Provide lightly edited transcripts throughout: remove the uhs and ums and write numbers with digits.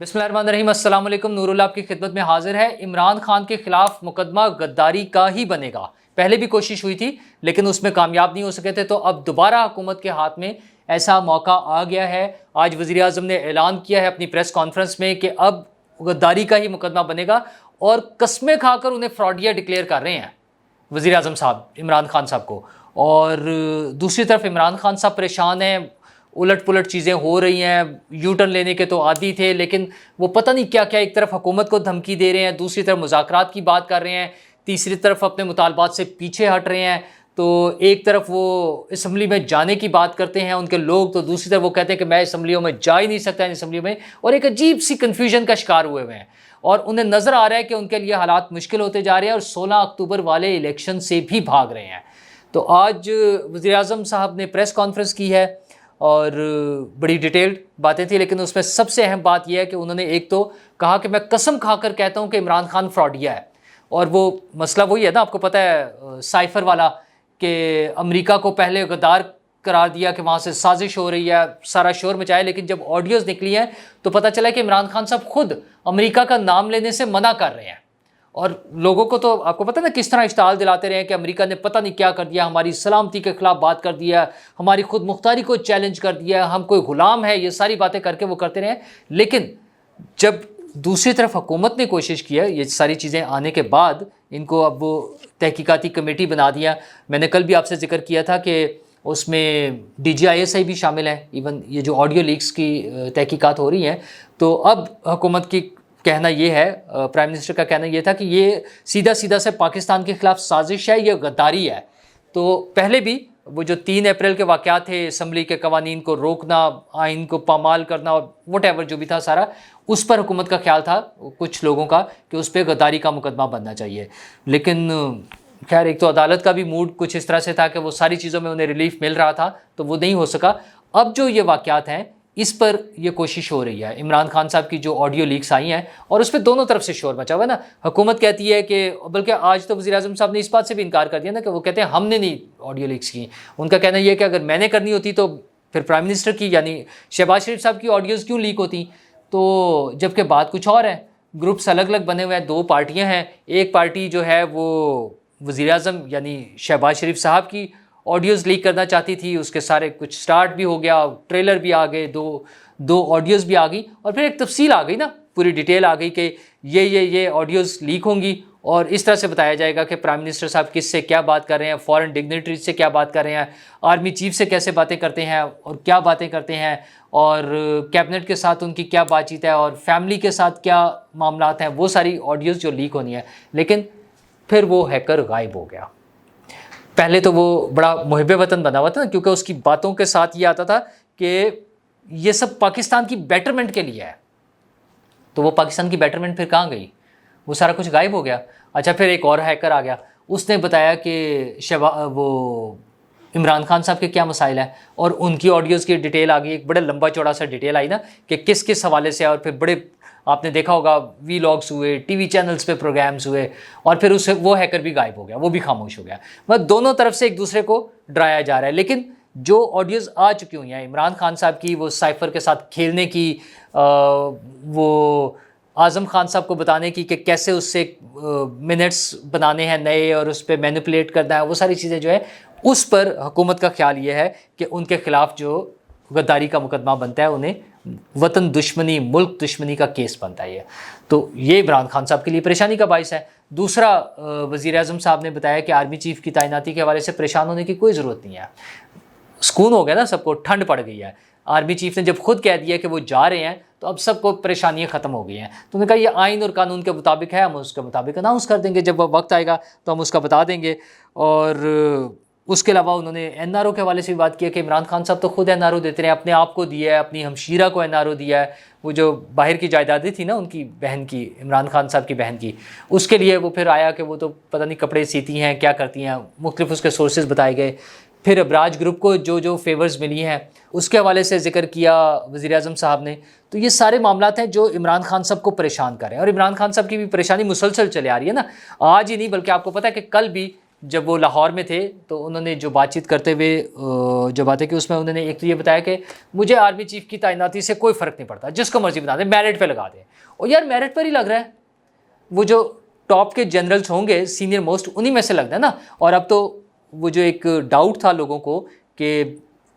بسم اللہ الرحمن الرحیم، السلام علیکم۔ نور اللہ آپ کی خدمت میں حاضر ہے۔ عمران خان کے خلاف مقدمہ غداری کا ہی بنے گا۔ پہلے بھی کوشش ہوئی تھی لیکن اس میں کامیاب نہیں ہو سکے تھے، تو اب دوبارہ حکومت کے ہاتھ میں ایسا موقع آ گیا ہے۔ آج وزیر اعظم نے اعلان کیا ہے اپنی پریس کانفرنس میں کہ اب غداری کا ہی مقدمہ بنے گا، اور قسمیں کھا کر انہیں فراڈیا ڈکلیئر کر رہے ہیں وزیر اعظم صاحب عمران خان صاحب کو۔ اور دوسری طرف عمران خان صاحب پریشان ہیں، الٹ پلٹ چیزیں ہو رہی ہیں۔ یو ٹرن لینے کے تو عادی تھے لیکن وہ پتہ نہیں کیا کیا، ایک طرف حکومت کو دھمکی دے رہے ہیں، دوسری طرف مذاکرات کی بات کر رہے ہیں، تیسری طرف اپنے مطالبات سے پیچھے ہٹ رہے ہیں۔ تو ایک طرف وہ اسمبلی میں جانے کی بات کرتے ہیں ان کے لوگ، تو دوسری طرف وہ کہتے ہیں کہ میں اسمبلیوں میں جا ہی نہیں سکتا اسمبلیوں میں، اور ایک عجیب سی کنفیوژن کا شکار ہوئے ہوئے ہیں، اور انہیں نظر آ رہا ہے کہ ان کے لیے حالات مشکل ہوتے جا رہے ہیں، اور 16 اکتوبر والے الیکشن سے بھی بھاگ رہے ہیں۔ تو آج وزیر اعظم صاحب نے پریس کانفرنس کی ہے اور بڑی ڈیٹیلڈ باتیں تھیں، لیکن اس میں سب سے اہم بات یہ ہے کہ انہوں نے ایک تو کہا کہ میں قسم کھا کر کہتا ہوں کہ عمران خان فراڈیا ہے، اور وہ مسئلہ وہی ہے نا، آپ کو پتہ ہے سائفر والا، کہ امریکہ کو پہلے غدار قرار دیا کہ وہاں سے سازش ہو رہی ہے، سارا شور مچایا، لیکن جب آڈیوز نکلی ہیں تو پتہ چلا کہ عمران خان صاحب خود امریکہ کا نام لینے سے منع کر رہے ہیں، اور لوگوں کو تو آپ کو پتہ نا کس طرح اشتعال دلاتے رہے ہیں کہ امریکہ نے پتہ نہیں کیا کر دیا، ہماری سلامتی کے خلاف بات کر دیا، ہماری خود مختاری کو چیلنج کر دیا، ہم کوئی غلام ہے، یہ ساری باتیں کر کے وہ کرتے رہے۔ لیکن جب دوسری طرف حکومت نے کوشش کی ہے یہ ساری چیزیں آنے کے بعد، ان کو اب وہ تحقیقاتی کمیٹی بنا دیا۔ میں نے کل بھی آپ سے ذکر کیا تھا کہ اس میں DGISI بھی شامل ہے، ایون یہ جو آڈیو لیکس کی تحقیقات ہو رہی ہیں، تو اب حکومت کی کہنا یہ ہے، پرائم منسٹر کا کہنا یہ تھا کہ یہ سیدھا سیدھا سے پاکستان کے خلاف سازش ہے، یہ غداری ہے۔ تو پہلے بھی وہ جو 3 اپریل کے واقعات تھے، اسمبلی کے قوانین کو روکنا، آئین کو پامال کرنا، اور وٹ ایور جو بھی تھا سارا، اس پر حکومت کا خیال تھا کچھ لوگوں کا کہ اس پہ غداری کا مقدمہ بننا چاہیے۔ لیکن خیر ایک تو عدالت کا بھی موڈ کچھ اس طرح سے تھا کہ وہ ساری چیزوں میں انہیں ریلیف مل رہا تھا، تو وہ نہیں ہو سکا۔ اب جو یہ واقعات ہیں اس پر یہ کوشش ہو رہی ہے، عمران خان صاحب کی جو آڈیو لیکس آئی ہیں، اور اس پہ دونوں طرف سے شور مچا ہوا ہے نا۔ حکومت کہتی ہے کہ، بلکہ آج تو وزیر اعظم صاحب نے اس بات سے بھی انکار کر دیا نا کہ وہ کہتے ہیں ہم نے نہیں آڈیو لیکس کی۔ ان کا کہنا یہ ہے کہ اگر میں نے کرنی ہوتی تو پھر پرائم منسٹر کی، یعنی شہباز شریف صاحب کی آڈیوز کیوں لیک ہوتی؟ تو جبکہ بات کچھ اور ہے، گروپس الگ الگ بنے ہوئے ہیں، 2 پارٹیاں ہیں۔ ایک پارٹی جو ہے وہ وزیر اعظم یعنی شہباز شریف صاحب کی آڈیوز لیک کرنا چاہتی تھی، اس کے سارے کچھ سٹارٹ بھی ہو گیا، ٹریلر بھی آ گئے، دو آڈیوز بھی آ گئی، اور پھر ایک تفصیل آ گئی نا، پوری ڈیٹیل آ گئی کہ یہ آڈیوز لیک ہوں گی، اور اس طرح سے بتایا جائے گا کہ پرائم منسٹر صاحب کس سے کیا بات کر رہے ہیں، فورن ڈگنیٹریز سے کیا بات کر رہے ہیں، آرمی چیف سے کیسے باتیں کرتے ہیں اور کیا باتیں کرتے ہیں، اور کیبنٹ کے ساتھ ان کی کیا بات چیت ہے، اور فیملی کے ساتھ کیا معاملات ہیں، وہ ساری آڈیوز جو لیک ہونی ہے۔ لیکن پھر وہ ہیکر غائب ہو گیا۔ پہلے تو وہ بڑا محب وطن بنا ہوا تھا کیونکہ اس کی باتوں کے ساتھ یہ آتا تھا کہ یہ سب پاکستان کی بیٹرمنٹ کے لیے ہے، تو وہ پاکستان کی بیٹرمنٹ پھر کہاں گئی؟ وہ سارا کچھ غائب ہو گیا۔ اچھا پھر ایک اور ہیکر آ گیا، اس نے بتایا کہ وہ عمران خان صاحب کے کیا مسائل ہیں، اور ان کی آڈیوز کی ڈیٹیل آ گئی، ایک بڑا لمبا چوڑا سا ڈیٹیل آئی نا کہ کس کس حوالے سے، اور پھر بڑے آپ نے دیکھا ہوگا وی لاگس ہوئے، ٹی وی چینلز پہ پروگرامز ہوئے، اور پھر وہ ہیکر بھی غائب ہو گیا، وہ بھی خاموش ہو گیا۔ مطلب دونوں طرف سے ایک دوسرے کو ڈرایا جا رہا ہے۔ لیکن جو آڈیوز آ چکی ہوئی ہیں عمران خان صاحب کی، وہ سائفر کے ساتھ کھیلنے کی، وہ اعظم خان صاحب کو بتانے کی کہ کیسے اس سے منٹس بنانے ہیں نئے اور اس پہ مینیپولیٹ کرنا ہے، وہ ساری چیزیں جو ہے اس پر حکومت کا خیال یہ ہے کہ ان کے خلاف جو غداری کا مقدمہ بنتا ہے انہیں وطن دشمنی، ملک دشمنی کا کیس بنتا ہے یہ، تو یہ عمران خان صاحب کے لیے پریشانی کا باعث ہے۔ دوسرا وزیر اعظم صاحب نے بتایا کہ آرمی چیف کی تعیناتی کے حوالے سے پریشان ہونے کی کوئی ضرورت نہیں ہے، سکون ہو گیا نا سب کو، ٹھنڈ پڑ گئی ہے۔ آرمی چیف نے جب خود کہہ دیا کہ وہ جا رہے ہیں تو اب سب کو پریشانیاں ختم ہو گئی ہیں۔ تو انہوں نے کہا یہ آئین اور قانون کے مطابق ہے، ہم اس کے مطابق اناؤنس کر دیں گے، جب وقت آئے گا تو ہم اس کا بتا دیں گے۔ اور اس کے علاوہ انہوں نے NRO کے حوالے سے بھی بات کی ہے کہ عمران خان صاحب تو خود NRO دیتے رہے ہیں، اپنے آپ کو دیا ہے، اپنی ہمشیرہ کو NRO دیا ہے، وہ جو باہر کی جائیدادیں تھی نا ان کی بہن کی، عمران خان صاحب کی بہن کی، اس کے لیے وہ پھر آیا کہ وہ تو پتہ نہیں کپڑے سیتی ہیں کیا کرتی ہیں، مختلف اس کے سورسز بتائے گئے۔ پھر ابراج گروپ کو جو فیورز ملی ہیں اس کے حوالے سے ذکر کیا وزیر اعظم صاحب نے۔ تو یہ سارے معاملات ہیں جو عمران خان صاحب کو پریشان کر رہے ہیں، اور عمران خان صاحب کی بھی پریشانی مسلسل چلے آ رہی ہے نا، آج ہی نہیں بلکہ آپ کو پتہ ہے کہ کل بھی جب وہ لاہور میں تھے تو انہوں نے جو بات چیت کرتے ہوئے جو باتیں کی اس میں انہوں نے ایک تو یہ بتایا کہ مجھے آرمی چیف کی تعیناتی سے کوئی فرق نہیں پڑتا, جس کو مرضی بنا دیں, میرٹ پہ لگا دیں. اور یار میرٹ پر ہی لگ رہا ہے, وہ جو ٹاپ کے جنرلز ہوں گے سینئر موسٹ انہی میں سے لگتا ہے نا. اور اب تو وہ جو ایک ڈاؤٹ تھا لوگوں کو کہ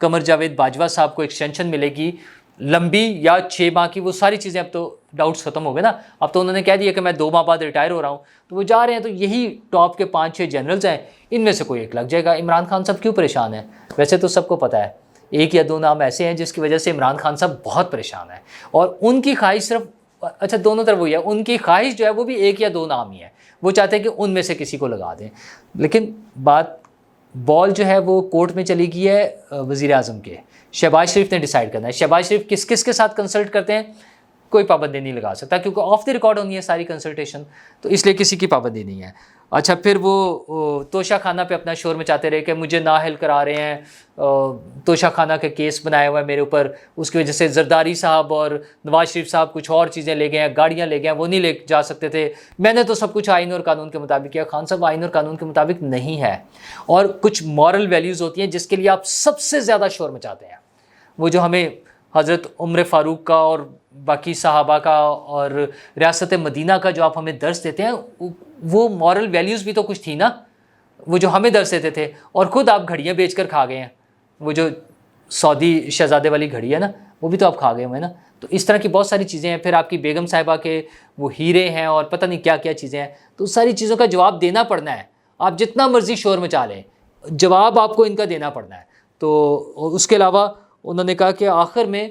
قمر جاوید باجوہ صاحب کو ایکسٹینشن ملے گی لمبی یا 6 ماہ کی, وہ ساری چیزیں اب تو ڈاؤٹس ختم ہو گئے نا. اب تو انہوں نے کہہ دیا کہ میں 2 ماہ بعد ریٹائر ہو رہا ہوں, تو وہ جا رہے ہیں. تو یہی ٹاپ کے 5-6 جنرلز ہیں, ان میں سے کوئی ایک لگ جائے گا. عمران خان صاحب کیوں پریشان ہیں؟ ویسے تو سب کو پتہ ہے 1 یا 2 نام ایسے ہیں جس کی وجہ سے عمران خان صاحب بہت پریشان ہیں, اور ان کی خواہش صرف, اچھا دونوں طرف وہی ہے, ان کی خواہش جو ہے وہ بھی 1 یا 2 نام ہی ہے. وہ چاہتے ہیں کہ ان میں سے کسی کو لگا دیں. لیکن بال جو ہے وہ کورٹ میں چلی گئی ہے وزیر اعظم کے. شہباز شریف نے ڈیسائیڈ کرنا ہے. شہباز شریف کس کس کے ساتھ کنسلٹ کرتے ہیں کوئی پابندی نہیں لگا سکتا, کیونکہ آف دی ریکارڈ ہونی ہے ساری کنسلٹیشن, تو اس لیے کسی کی پابندی نہیں ہے. اچھا پھر وہ توشہ خانہ پہ اپنا شور مچاتے رہے کہ مجھے نااہل کرا رہے ہیں, توشہ خانہ کا کیس بنایا ہوا ہے میرے اوپر, اس کی وجہ سے زرداری صاحب اور نواز شریف صاحب کچھ اور چیزیں لے گئے ہیں, گاڑیاں لے گئے ہیں, وہ نہیں لے جا سکتے تھے, میں نے تو سب کچھ آئین اور قانون کے مطابق کیا. خان صاحب آئین اور قانون کے مطابق نہیں ہے, اور کچھ مورل ویلیوز ہوتی ہیں جس کے لیے آپ سب سے زیادہ شور مچاتے ہیں. وہ جو ہمیں حضرت عمر فاروق کا اور باقی صحابہ کا اور ریاست مدینہ کا جو آپ ہمیں درس دیتے ہیں, وہ مورل ویلیوز بھی تو کچھ تھی نا, وہ جو ہمیں درس دیتے تھے. اور خود آپ گھڑیاں بیچ کر کھا گئے ہیں, وہ جو سعودی شہزادے والی گھڑی ہے نا, وہ بھی تو آپ کھا گئے ہوئے نا. تو اس طرح کی بہت ساری چیزیں ہیں. پھر آپ کی بیگم صاحبہ کے وہ ہیرے ہیں اور پتہ نہیں کیا کیا چیزیں ہیں. تو ساری چیزوں کا جواب دینا پڑنا ہے. آپ جتنا مرضی شور مچا لیں, جواب آپ کو ان کا دینا پڑنا ہے. تو اس کے علاوہ انہوں نے کہا کہ آخر میں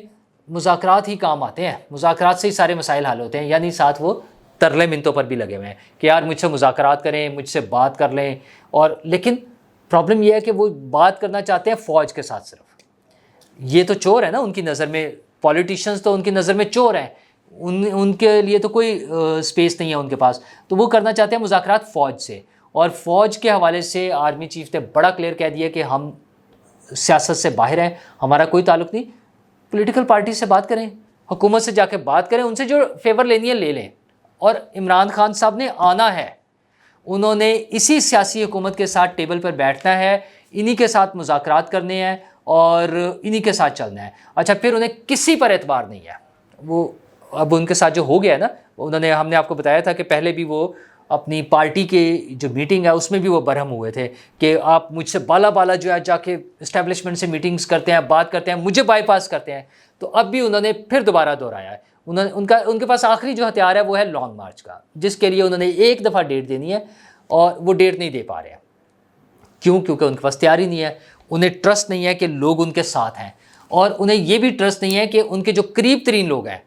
مذاکرات ہی کام آتے ہیں, مذاکرات سے ہی سارے مسائل حل ہوتے ہیں. یعنی ساتھ وہ ترلے منتوں پر بھی لگے ہوئے ہیں کہ یار مجھ سے مذاکرات کریں, مجھ سے بات کر لیں. اور لیکن پرابلم یہ ہے کہ وہ بات کرنا چاہتے ہیں فوج کے ساتھ صرف. یہ تو چور ہے نا ان کی نظر میں, پولیٹیشنز تو ان کی نظر میں چور ہیں, ان کے لیے تو کوئی سپیس نہیں ہے ان کے پاس. تو وہ کرنا چاہتے ہیں مذاکرات فوج سے, اور فوج کے حوالے سے آرمی چیف نے بڑا کلیئر کہہ دیا کہ ہم سیاست سے باہر ہیں, ہمارا کوئی تعلق نہیں. پولیٹیکل پارٹی سے بات کریں, حکومت سے جا کے بات کریں, ان سے جو فیور لینی ہے لے لیں. اور عمران خان صاحب نے آنا ہے, انہوں نے اسی سیاسی حکومت کے ساتھ ٹیبل پر بیٹھنا ہے, انہی کے ساتھ مذاکرات کرنے ہیں اور انہی کے ساتھ چلنا ہے. اچھا پھر انہیں کسی پر اعتبار نہیں ہے. وہ اب ان کے ساتھ جو ہو گیا ہے نا, ہم نے آپ کو بتایا تھا کہ پہلے بھی وہ اپنی پارٹی کی جو میٹنگ ہے اس میں بھی وہ برہم ہوئے تھے کہ آپ مجھ سے بالا جو ہے جا کے اسٹیبلشمنٹ سے میٹنگز کرتے ہیں, بات کرتے ہیں, مجھے بائی پاس کرتے ہیں. تو اب بھی انہوں نے پھر دوبارہ دہرایا ہے. ان کے پاس آخری جو ہتھیار ہے وہ ہے لانگ مارچ کا, جس کے لیے انہوں نے ایک دفعہ ڈیٹ دینی ہے اور وہ ڈیٹ نہیں دے پا رہے ہیں. کیوں؟ کیونکہ ان کے پاس تیاری نہیں ہے. انہیں ٹرسٹ نہیں ہے کہ لوگ ان کے ساتھ ہیں, اور انہیں یہ بھی ٹرسٹ نہیں ہے کہ ان کے جو قریب ترین لوگ ہیں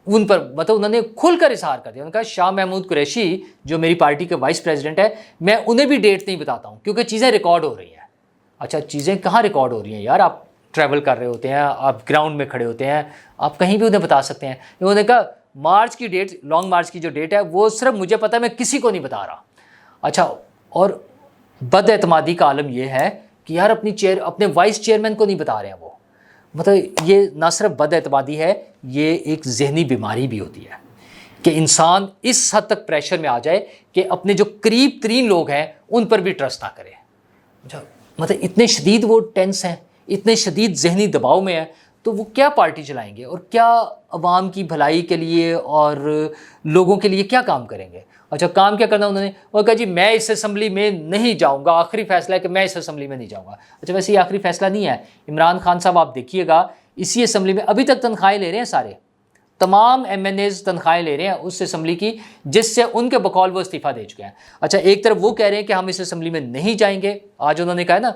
ان پر, مطلب انہوں نے کھل کر اظہار کر دیا. انہوں نے کہا شاہ محمود قریشی جو میری پارٹی کے وائس پریزیڈنٹ ہے, میں انہیں بھی ڈیٹ نہیں بتاتا ہوں کیونکہ چیزیں ریکارڈ ہو رہی ہیں. اچھا چیزیں کہاں ریکارڈ ہو رہی ہیں یار؟ آپ ٹریول کر رہے ہوتے ہیں, آپ گراؤنڈ میں کھڑے ہوتے ہیں, آپ کہیں بھی انہیں بتا سکتے ہیں. انہوں نے کہا مارچ کی ڈیٹ, لانگ مارچ کی جو ڈیٹ ہے وہ صرف مجھے پتہ ہے, میں کسی کو نہیں بتا رہا. اچھا, اور بد اعتمادی کا عالم یہ ہے کہ یار اپنے وائس چیئرمین کو نہیں بتا رہے ہیں وہ. مطلب یہ نہ صرف بد اعتمادی ہے, یہ ایک ذہنی بیماری بھی ہوتی ہے کہ انسان اس حد تک پریشر میں آ جائے کہ اپنے جو قریب ترین لوگ ہیں ان پر بھی ٹرسٹ نہ کرے. مطلب اتنے شدید وہ ٹینس ہیں, اتنے شدید ذہنی دباؤ میں ہیں, تو وہ کیا پارٹی چلائیں گے اور کیا عوام کی بھلائی کے لیے اور لوگوں کے لیے کیا کام کریں گے؟ اچھا کام کیا کرنا انہوں نے, وہ کہا جی میں اس اسمبلی میں نہیں جاؤں گا, آخری فیصلہ ہے کہ میں اس اسمبلی میں نہیں جاؤں گا. اچھا ویسے یہ آخری فیصلہ نہیں ہے. عمران خان صاحب آپ دیکھیے گا اسی اسمبلی میں ابھی تک تنخواہیں لے رہے ہیں, سارے تمام ایم این ایز تنخواہیں لے رہے ہیں اس اسمبلی کی, جس سے ان کے بقول وہ استعفیٰ دے چکے ہیں. اچھا ایک طرف وہ کہہ رہے ہیں کہ ہم اس اسمبلی میں نہیں جائیں گے, آج انہوں نے کہا ہے نا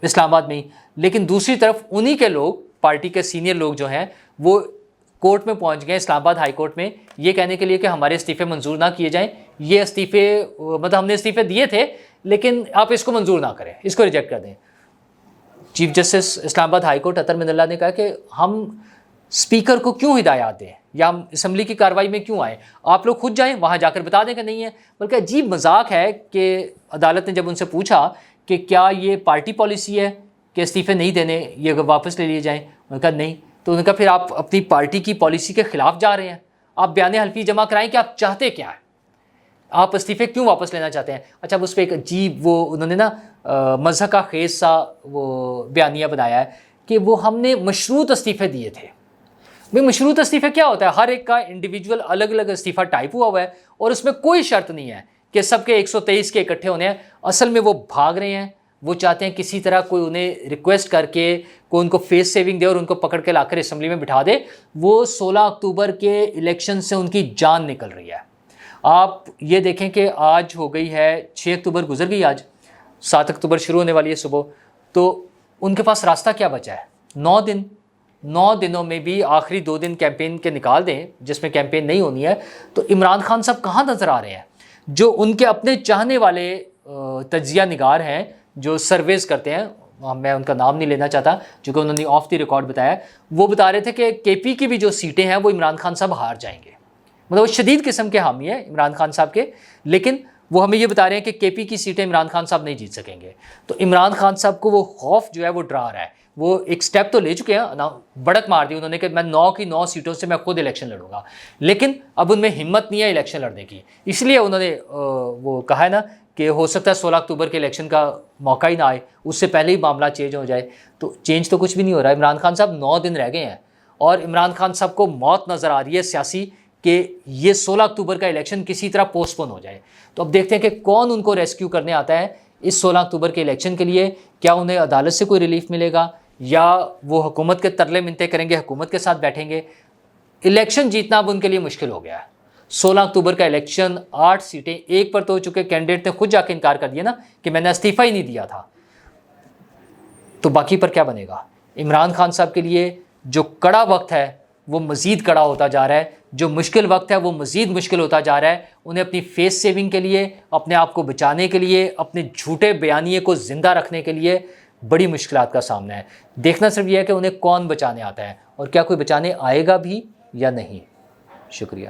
اسلام آباد میں ہی, لیکن دوسری طرف انہی کے لوگ, پارٹی کے سینئر لوگ جو ہیں وہ کورٹ میں پہنچ گئے, اسلام آباد ہائی کورٹ میں, یہ کہنے کے لیے کہ ہمارے استعفے منظور نہ کیے جائیں. یہ استعفے مطلب ہم نے استعفے دیے تھے لیکن آپ اس کو منظور نہ کریں, اس کو ریجیکٹ کر دیں. چیف جسٹس اسلام آباد ہائی کورٹ اطہر من اللہ نے کہا کہ ہم اسپیکر کو کیوں ہدایات دیں یا ہم اسمبلی کی کارروائی میں کیوں آئیں, آپ لوگ خود جائیں وہاں جا کر بتا دیں کہ نہیں ہے. بلکہ عجیب مذاق ہے کہ عدالت نے جب ان سے پوچھا کہ کیا یہ پارٹی پالیسی ہے کہ استعفے نہیں دینے, یہ واپس لے لیے جائیں, انہوں نے کہا نہیں. تو انہوں نے کہا پھر آپ اپنی پارٹی کی پالیسی کے خلاف جا رہے ہیں, آپ بیان حلفی جمع کرائیں کہ آپ چاہتے کیا ہیں. آپ استعفے کیوں واپس لینا چاہتے ہیں؟ اچھا اب اس پہ ایک عجیب وہ انہوں نے نا مضحکہ خیز سا وہ بیانیہ بنایا ہے کہ وہ ہم نے مشروط استعفے دیے تھے۔ بھئی مشروط استعفے کیا ہوتا ہے؟ ہر ایک کا انڈیویجول الگ الگ استعفیٰ ٹائپ ہوا ہے اور اس میں کوئی شرط نہیں ہے کہ سب کے 123 کے اکٹھے ہونے ہیں۔ اصل میں وہ بھاگ رہے ہیں، وہ چاہتے ہیں کسی طرح کوئی انہیں ریکویسٹ کر کے کوئی ان کو فیس سیونگ دے اور ان کو پکڑ کے لا کر اسمبلی میں بٹھا دے۔ وہ 16 اکتوبر کے الیکشن سے ان کی جان نکل رہی ہے۔ آپ یہ دیکھیں کہ آج ہو گئی ہے 6 اکتوبر گزر گئی، آج 7 اکتوبر شروع ہونے والی ہے صبح، تو ان کے پاس راستہ کیا بچا ہے؟ 9 دنوں میں بھی آخری 2 دن کیمپین کے نکال دیں جس میں کیمپین نہیں ہونی ہے، تو عمران خان صاحب کہاں نظر آ رہے ہیں؟ جو ان کے اپنے چاہنے والے تجزیہ نگار ہیں جو سرویز کرتے ہیں، میں ان کا نام نہیں لینا چاہتا جو کہ انہوں نے آف دی ریکارڈ بتایا، وہ بتا رہے تھے کہ کے پی کی بھی جو سیٹیں ہیں وہ عمران خان صاحب ہار جائیں گے۔ مطلب وہ شدید قسم کے حامی ہیں عمران خان صاحب کے، لیکن وہ ہمیں یہ بتا رہے ہیں کہ کے پی کی سیٹیں عمران خان صاحب نہیں جیت سکیں گے۔ تو عمران خان صاحب کو وہ خوف جو ہے وہ ڈرا رہا ہے۔ وہ ایک سٹیپ تو لے چکے ہیں، بڑک مار دی انہوں نے کہ میں 9 کی 9 سیٹوں سے میں خود الیکشن لڑوں گا، لیکن اب ان میں ہمت نہیں ہے الیکشن لڑنے کی، اس لیے انہوں نے وہ کہا ہے نا کہ ہو سکتا ہے 16 اکتوبر کے الیکشن کا موقع ہی نہ آئے، اس سے پہلے ہی معاملہ چینج ہو جائے۔ تو چینج تو کچھ بھی نہیں ہو رہا ہے۔ عمران خان صاحب 9 دن رہ گئے ہیں اور عمران خان صاحب کو موت نظر آ رہی ہے سیاسی کہ یہ 16 اکتوبر کا الیکشن کسی طرح پوسٹ پون ہو جائے۔ تو اب دیکھتے ہیں کہ کون ان کو ریسکیو کرنے آتا ہے اس 16 اکتوبر کے الیکشن کے لیے۔ کیا انہیں عدالت سے کوئی ریلیف ملے گا یا وہ حکومت کے ترلے منتیں کریں گے، حکومت کے ساتھ بیٹھیں گے؟ الیکشن جیتنا اب ان کے لیے مشکل ہو گیا ہے۔ 16 اکتوبر کا الیکشن 8 سیٹیں ایک پر تو ہو چکے، کینڈیڈیٹ نے خود جا کے انکار کر دیا نا کہ میں نے استعفیٰ ہی نہیں دیا تھا، تو باقی پر کیا بنے گا؟ عمران خان صاحب کے لیے جو کڑا وقت ہے وہ مزید کڑا ہوتا جا رہا ہے، جو مشکل وقت ہے وہ مزید مشکل ہوتا جا رہا ہے۔ انہیں اپنی فیس سیونگ کے لیے، اپنے آپ کو بچانے کے لیے، اپنے جھوٹے بیانیے کو زندہ رکھنے کے لیے بڑی مشکلات کا سامنا ہے۔ دیکھنا صرف یہ ہے کہ انہیں کون بچانے آتا ہے اور کیا کوئی بچانے آئے گا بھی یا نہیں۔ شکریہ۔